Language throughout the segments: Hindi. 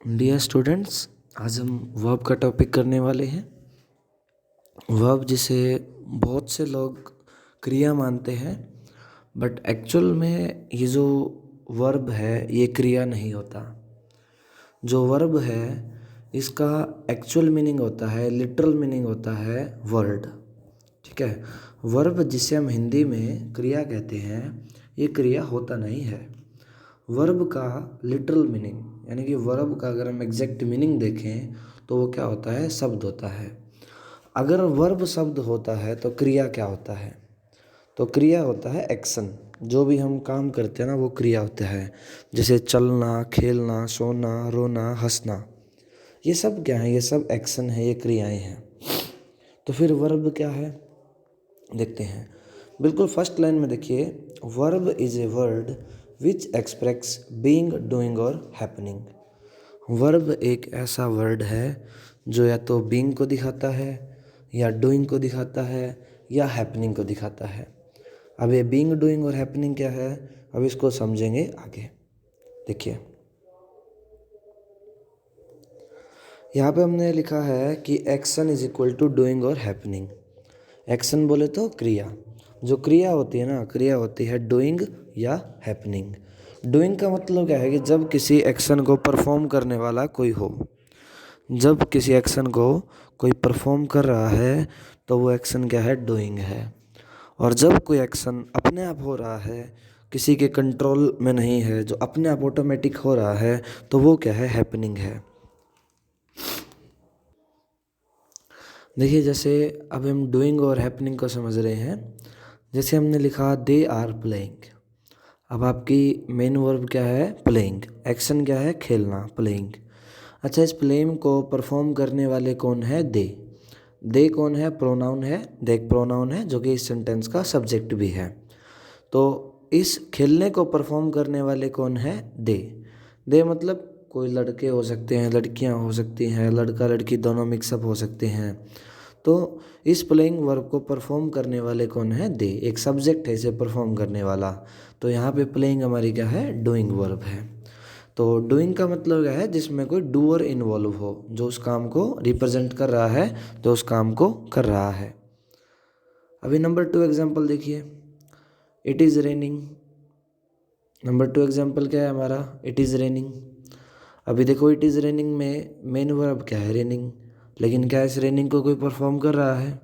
डियर स्टूडेंट्स, आज हम वर्ब का टॉपिक करने वाले हैं। वर्ब जिसे बहुत से लोग क्रिया मानते हैं, बट एक्चुअल में ये जो वर्ब है ये क्रिया नहीं होता। जो वर्ब है इसका एक्चुअल मीनिंग होता है, लिटरल मीनिंग होता है वर्ड। ठीक है। वर्ब जिसे हम हिंदी में क्रिया कहते हैं, ये क्रिया होता नहीं है। वर्ब का लिटरल मीनिंग यानी कि वर्ब का अगर हम एग्जैक्ट मीनिंग देखें तो वो क्या होता है, शब्द होता है। अगर वर्ब शब्द होता है तो क्रिया क्या होता है? तो क्रिया होता है एक्शन। जो भी हम काम करते हैं ना वो क्रिया होता है। जैसे चलना, खेलना, सोना, रोना, हंसना, ये सब क्या है? ये सब एक्शन है, ये क्रियाएं हैं। तो फिर वर्ब क्या है, देखते हैं। बिल्कुल फर्स्ट लाइन में देखिए, verb is a word which express being, doing और हैपनिंग। वर्ब एक ऐसा वर्ड है जो या तो बीइंग को दिखाता है, या डूइंग को दिखाता है, या हैपनिंग को दिखाता है। अब ये बीइंग, डूइंग और हैपनिंग क्या है, अब इसको समझेंगे आगे। देखिए, यहाँ पे हमने लिखा है कि action is equal to doing और हैपनिंग। एक्शन बोले तो क्रिया, जो क्रिया होती है ना, क्रिया होती है डूइंग या हैपनिंग। डूइंग का मतलब क्या है कि जब किसी एक्शन को परफॉर्म करने वाला कोई हो, जब किसी एक्शन को कोई परफॉर्म कर रहा है तो वो एक्शन क्या है, डूइंग है। और जब कोई एक्शन अपने आप हो रहा है, किसी के कंट्रोल में नहीं है, जो अपने आप ऑटोमेटिक हो रहा है, तो वो क्या है, हैपनिंग है। देखिए, जैसे अब हम डूइंग और हैपनिंग को समझ रहे हैं। जैसे हमने लिखा दे आर प्लेइंग। अब आपकी मेन वर्ब क्या है, प्लेइंग। एक्शन क्या है, खेलना, प्लेइंग। अच्छा, इस प्लेइंग को परफॉर्म करने वाले कौन है, दे। दे कौन है, प्रोनाउन है। दे एक प्रोनाउन है जो कि इस सेंटेंस का सब्जेक्ट भी है। तो इस खेलने को परफॉर्म करने वाले कौन है, दे। दे मतलब कोई लड़के हो सकते हैं, लड़कियां हो सकती हैं, लड़का लड़की दोनों मिक्सअप हो सकते हैं। तो इस प्लेइंग वर्ब को परफॉर्म करने वाले कौन है, दे। एक सब्जेक्ट है इसे परफॉर्म करने वाला। तो यहाँ पे प्लेइंग हमारी क्या है, डूइंग वर्ब है। तो डूइंग का मतलब क्या है, जिसमें कोई डूअर इन्वॉल्व हो, जो उस काम को रिप्रेजेंट कर रहा है, जो उस काम को कर रहा है। अभी नंबर 2 एग्जाम्पल देखिए, it is raining. Number 2 example क्या है हमारा, इट इज़ रेनिंग। अभी देखो, इट इज़ रेनिंग में मेन वर्ब क्या है, रेनिंग। लेकिन क्या इस रेनिंग को कोई परफॉर्म कर रहा है?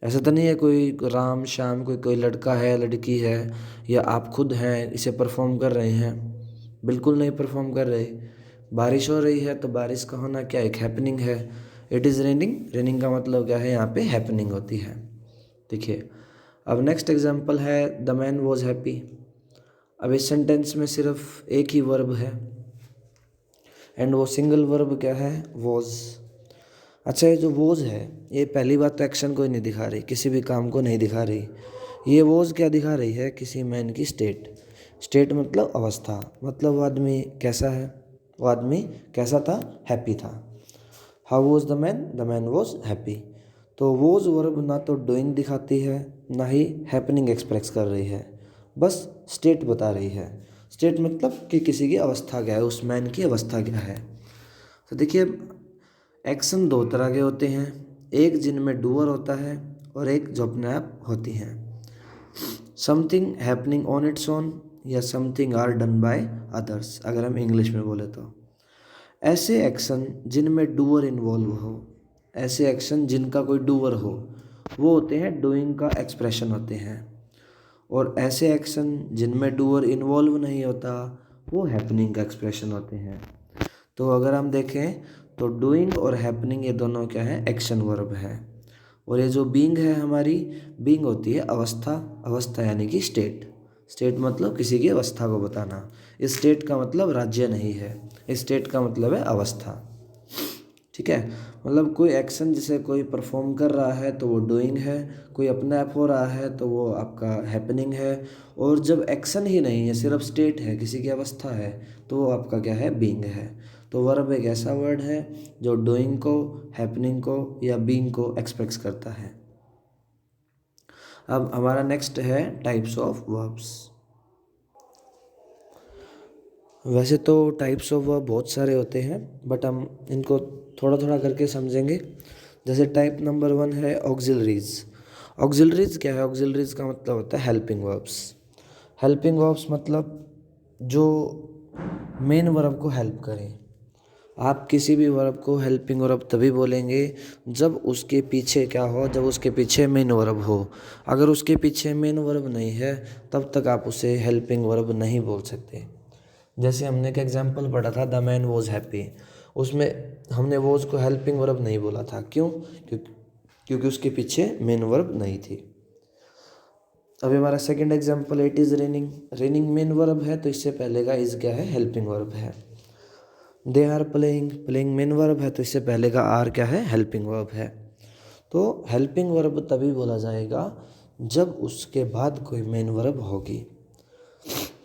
ऐसा तो नहीं है कोई राम श्याम, कोई लड़का है, लड़की है, या आप खुद हैं इसे परफॉर्म कर रहे हैं। बिल्कुल नहीं परफॉर्म कर रहे। बारिश हो रही है तो बारिश का होना क्या, एक हैपनिंग है। इट इज़ रेनिंग, रेनिंग का मतलब क्या है, यहाँ पे हैपनिंग होती है। देखिए, अब नेक्स्ट एग्जाम्पल है द मैन वॉज हैप्पी। अब इस सेंटेंस में सिर्फ एक ही वर्ब है, एंड वो सिंगल वर्ब क्या है, वॉज। अच्छा, ये जो वॉज है, ये पहली बात तो एक्शन को ही नहीं दिखा रही, किसी भी काम को नहीं दिखा रही। ये वॉज क्या दिखा रही है, किसी मैन की स्टेट। स्टेट मतलब अवस्था, मतलब वो आदमी कैसा है, वो आदमी कैसा था, हैप्पी था। How was the man was happy. तो वॉज वर्ब ना तो डूइंग दिखाती है, ना ही हैपनिंग एक्सप्रेस कर रही है, बस स्टेट बता रही है। स्टेट मतलब कि किसी की अवस्था क्या है, उस मैन की अवस्था क्या है। तो देखिए, एक्शन दो तरह के होते हैं, एक जिनमें डूअर होता है और एक जो अपने आप होती हैं। Something happening on its own, या something are done by others, अगर हम इंग्लिश में बोले तो। ऐसे एक्शन जिनमें डूअर इन्वॉल्व हो, ऐसे एक्शन जिनका कोई डूअर हो, वो होते हैं डूइंग का एक्सप्रेशन होते हैं। और ऐसे एक्शन जिनमें डूअर इन्वॉल्व नहीं होता, वो हैपनिंग का एक्सप्रेशन होते हैं। तो अगर हम देखें तो डूइंग और हैपनिंग ये दोनों क्या है, एक्शन वर्ब है। और ये जो बीइंग है हमारी, बीइंग होती है अवस्था। अवस्था यानी कि स्टेट। स्टेट मतलब किसी की अवस्था को बताना। इस स्टेट का मतलब राज्य नहीं है, इस स्टेट का मतलब है अवस्था। ठीक है। मतलब कोई एक्शन जिसे कोई परफॉर्म कर रहा है तो वो डूइंग है, कोई अपने आप हो रहा है तो वो आपका हैपनिंग है। और जब एक्शन ही नहीं है, सिर्फ स्टेट है, किसी की अवस्था है, तो वो आपका क्या है, बीइंग है। तो वर्ब एक ऐसा वर्ड है जो डूइंग को, हैपनिंग को या बीइंग को एक्सप्रेस करता है। अब हमारा नेक्स्ट है टाइप्स ऑफ वर्ब्स। वैसे तो टाइप्स ऑफ वर्ब बहुत सारे होते हैं, बट हम इनको थोड़ा थोड़ा करके समझेंगे। जैसे टाइप नंबर 1 है ऑक्सिलरीज। ऑक्सिलरीज क्या है? ऑक्सिलरीज का मतलब होता है हेल्पिंग वर्ब्स। हेल्पिंग वर्ब्स मतलब जो मेन वर्ब को हेल्प करें। आप किसी भी वर्ब को हेल्पिंग वर्ब तभी बोलेंगे जब उसके पीछे क्या हो, जब उसके पीछे मेन वर्ब हो। अगर उसके पीछे मेन वर्ब नहीं है तब तक आप उसे हेल्पिंग वर्ब नहीं बोल सकते। जैसे हमने एक एग्जांपल पढ़ा था, द मैन वॉज हैप्पी। उसमें हमने वॉज को हेल्पिंग वर्ब नहीं बोला था। क्यों? क्योंकि उसके पीछे मेन वर्ब नहीं थी। अभी हमारा second example, it is raining. Raining main verb है तो इससे पहले का इज़ क्या है? हेल्पिंग वर्ब है। They are playing. Playing main verb है तो इससे पहले का आर क्या है? हेल्पिंग वर्ब है। तो हेल्पिंग वर्ब तभी बोला जाएगा जब उसके बाद कोई मेन वर्ब होगी।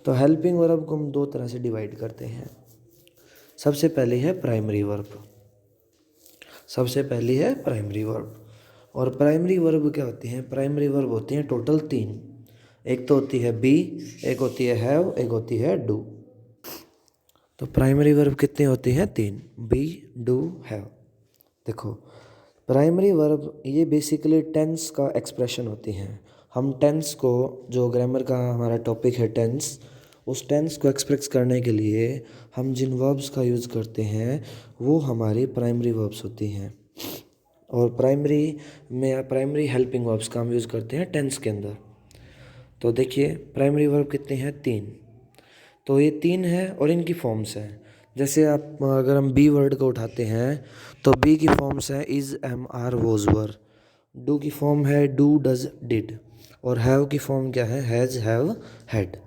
तो हेल्पिंग वर्ब को हम दो तरह से डिवाइड करते हैं। सबसे पहली है प्राइमरी वर्ब। सबसे पहली है प्राइमरी वर्ब। और प्राइमरी वर्ब क्या होती हैं? प्राइमरी वर्ब होती हैं टोटल 3। एक तो होती है बी, एक होती है हैव, एक होती है डू। तो प्राइमरी वर्ब कितनी होती हैं? 3, बी, डू, हैव। देखो, प्राइमरी वर्ब ये बेसिकली टेंस का एक्सप्रेशन होती हैं। हम टेंस को, जो ग्रामर का हमारा टॉपिक है टेंस, उस टेंस को एक्सप्रेस करने के लिए हम जिन वर्ब्स का यूज़ करते हैं वो हमारी प्राइमरी वर्ब्स होती हैं। और प्राइमरी हेल्पिंग वर्ब्स का हम यूज़ करते हैं टेंस के अंदर। तो देखिए प्राइमरी वर्ब कितने हैं? 3। तो ये 3 है और इनकी फॉर्म्स हैं। जैसे आप अगर हम बी वर्ड को उठाते हैं तो बी की फॉर्म्स हैं is, am, are, was, were. Do की फॉर्म है डू, डज, डिड। और हैव की फॉर्म क्या है? Has, have, had.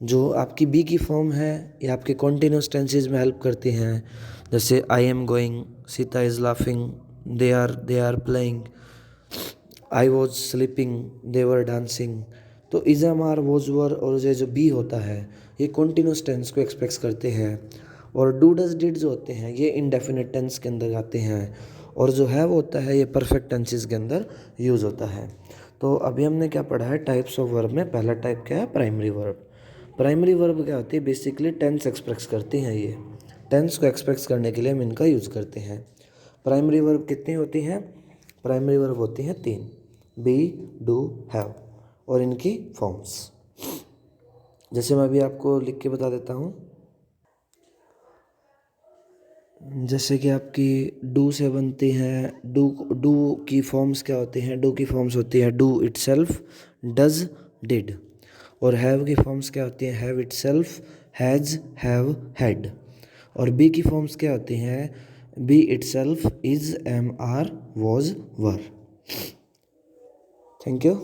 जो आपकी बी की फॉर्म है ये आपके कॉन्टिन्यूस टेंसेज में हेल्प करती हैं। जैसे I am going, Sita is laughing, they are playing, I was sleeping, they were dancing. तो is, am, are, was, were और ये जो बी होता है ये कॉन्टिन्यूस टेंस को एक्सप्रेस करते हैं। और डू, डज, डिड जो होते हैं ये इंडेफिनिट टेंस के अंदर आते हैं। और जो है वो होता है ये परफेक्ट टेंसेस के अंदर यूज़ होता है। तो अभी हमने क्या पढ़ा है टाइप्स ऑफ वर्ब में? पहला टाइप क्या है? Primary verb. प्राइमरी वर्ब क्या होती है? बेसिकली टेंस एक्सप्रेस करती हैं। ये टेंस को एक्सप्रेस करने के लिए हम इनका यूज़ करते हैं। प्राइमरी वर्ब कितनी होती हैं? प्राइमरी वर्ब होती हैं 3, बी, डू, हैव और इनकी फॉर्म्स। जैसे मैं अभी आपको लिख के बता देता हूँ। जैसे कि आपकी डू से बनती हैं, डू की फॉर्म्स क्या होती हैं? डू की फॉर्म्स होती है डू इटसेल्फ, डज, डिड। और हैव की फॉर्म्स क्या होती हैं? Have itself, has, have, had. और बी की फॉर्म्स क्या होती हैं? Be itself, is, am, are, was, were. Thank you.